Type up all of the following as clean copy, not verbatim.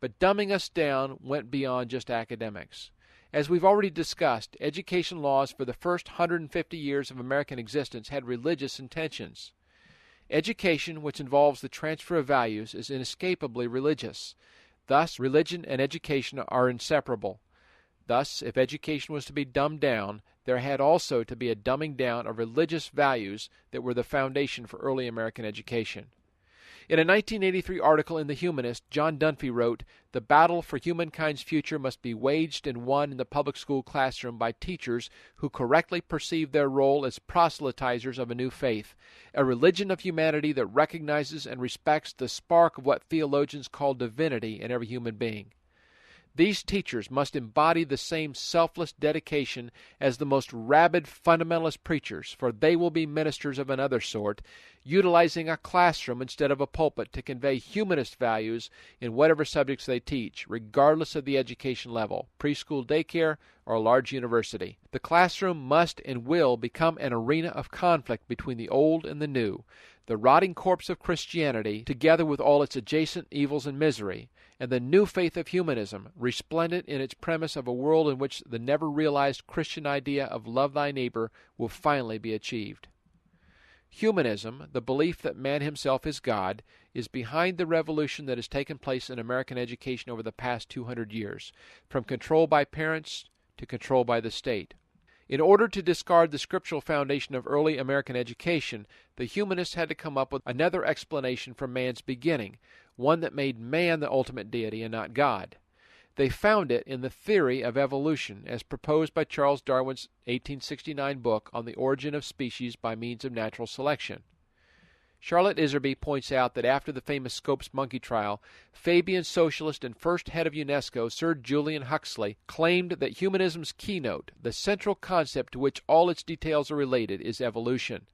But dumbing us down went beyond just academics. As we've already discussed, education laws for the first 150 years of American existence had religious intentions. Education, which involves the transfer of values, is inescapably religious. Thus, religion and education are inseparable. Thus, if education was to be dumbed down, there had also to be a dumbing down of religious values that were the foundation for early American education. In a 1983 article in The Humanist, John Dunphy wrote, "The battle for humankind's future must be waged and won in the public school classroom by teachers who correctly perceive their role as proselytizers of a new faith, a religion of humanity that recognizes and respects the spark of what theologians call divinity in every human being. These teachers must embody the same selfless dedication as the most rabid fundamentalist preachers, for they will be ministers of another sort, utilizing a classroom instead of a pulpit to convey humanist values in whatever subjects they teach, regardless of the education level, preschool daycare or a large university. The classroom must and will become an arena of conflict between the old and the new, the rotting corpse of Christianity, together with all its adjacent evils and misery, and the new faith of humanism, resplendent in its premise of a world in which the never-realized Christian idea of love thy neighbor will finally be achieved." Humanism, the belief that man himself is God, is behind the revolution that has taken place in American education over the past 200 years, from control by parents to control by the state. In order to discard the scriptural foundation of early American education, the humanists had to come up with another explanation for man's beginning, one that made man the ultimate deity and not God. They found it in the theory of evolution, as proposed by Charles Darwin's 1869 book on the origin of species by means of natural selection. Charlotte Iserby points out that after the famous Scopes monkey trial, Fabian socialist and first head of UNESCO, Sir Julian Huxley, claimed that humanism's keynote, the central concept to which all its details are related, is evolution.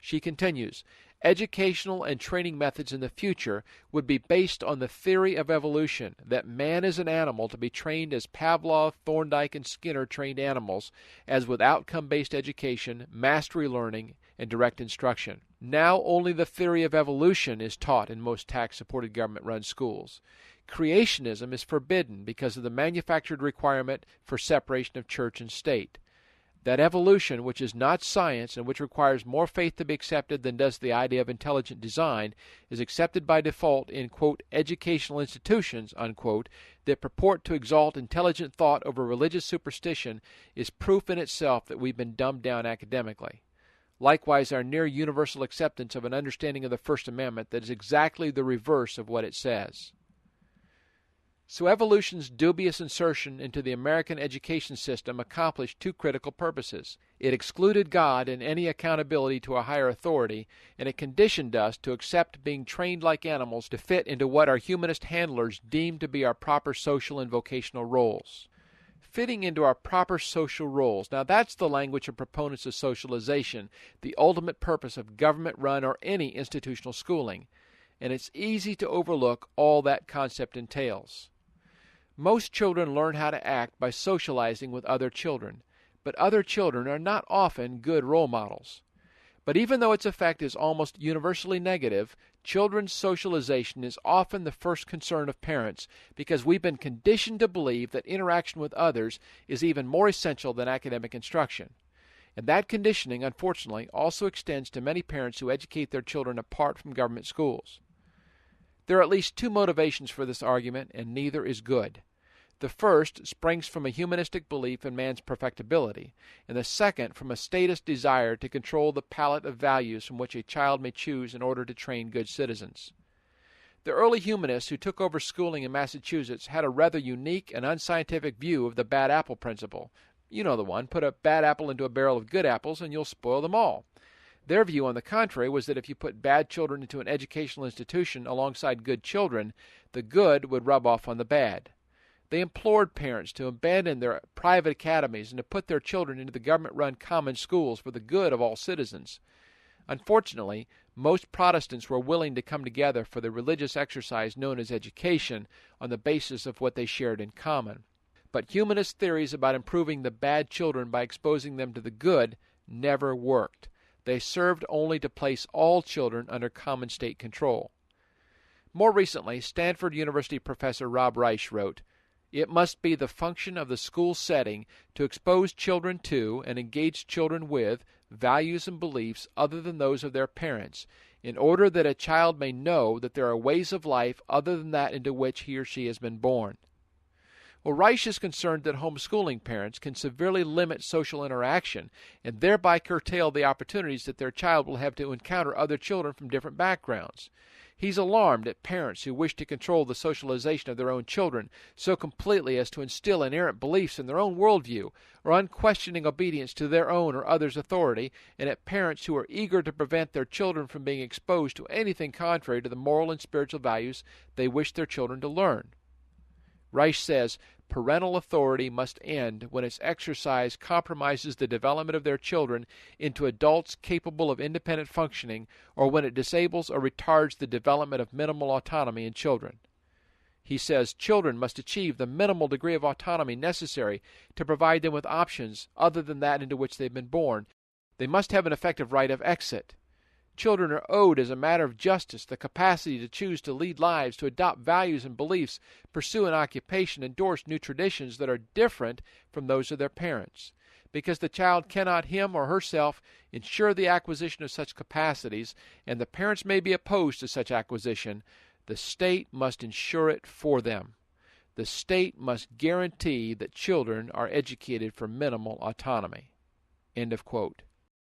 She continues, "Educational and training methods in the future would be based on the theory of evolution, that man is an animal to be trained as Pavlov, Thorndike, and Skinner trained animals, as with outcome-based education, mastery learning, and direct instruction. Now only the theory of evolution is taught in most tax-supported government-run schools. Creationism is forbidden because of the manufactured requirement for separation of church and state. That evolution, which is not science and which requires more faith to be accepted than does the idea of intelligent design, is accepted by default in, quote, educational institutions, unquote, that purport to exalt intelligent thought over religious superstition, is proof in itself that we've been dumbed down academically. Likewise, our near universal acceptance of an understanding of the First Amendment that is exactly the reverse of what it says." So evolution's dubious insertion into the American education system accomplished two critical purposes. It excluded God and any accountability to a higher authority, and it conditioned us to accept being trained like animals to fit into what our humanist handlers deemed to be our proper social and vocational roles. Fitting into our proper social roles. Now that's the language of proponents of socialization, the ultimate purpose of government-run or any institutional schooling, and it's easy to overlook all that concept entails. Most children learn how to act by socializing with other children, but other children are not often good role models. But even though its effect is almost universally negative, children's socialization is often the first concern of parents because we've been conditioned to believe that interaction with others is even more essential than academic instruction. And that conditioning, unfortunately, also extends to many parents who educate their children apart from government schools. There are at least two motivations for this argument, and neither is good. The first springs from a humanistic belief in man's perfectibility, and the second from a statist desire to control the palette of values from which a child may choose in order to train good citizens. The early humanists who took over schooling in Massachusetts had a rather unique and unscientific view of the bad apple principle. You know the one, put a bad apple into a barrel of good apples and you'll spoil them all. Their view, on the contrary, was that if you put bad children into an educational institution alongside good children, the good would rub off on the bad. They implored parents to abandon their private academies and to put their children into the government-run common schools for the good of all citizens. Unfortunately, most Protestants were willing to come together for the religious exercise known as education on the basis of what they shared in common. But humanist theories about improving the bad children by exposing them to the good never worked. They served only to place all children under common state control. More recently, Stanford University professor Rob Reich wrote, "It must be the function of the school setting to expose children to and engage children with values and beliefs other than those of their parents, in order that a child may know that there are ways of life other than that into which he or she has been born." Well, Reich is concerned that homeschooling parents can severely limit social interaction and thereby curtail the opportunities that their child will have to encounter other children from different backgrounds. He's alarmed at parents who wish to control the socialization of their own children so completely as to instill inerrant beliefs in their own worldview or unquestioning obedience to their own or others' authority, and at parents who are eager to prevent their children from being exposed to anything contrary to the moral and spiritual values they wish their children to learn. Reich says, parental authority must end when its exercise compromises the development of their children into adults capable of independent functioning, or when it disables or retards the development of minimal autonomy in children. He says children must achieve the minimal degree of autonomy necessary to provide them with options other than that into which they've been born. They must have an effective right of exit. Children are owed, as a matter of justice, the capacity to choose to lead lives, to adopt values and beliefs, pursue an occupation, endorse new traditions that are different from those of their parents. Because the child cannot him or herself ensure the acquisition of such capacities, and the parents may be opposed to such acquisition, the state must ensure it for them. The state must guarantee that children are educated for minimal autonomy. End of quote.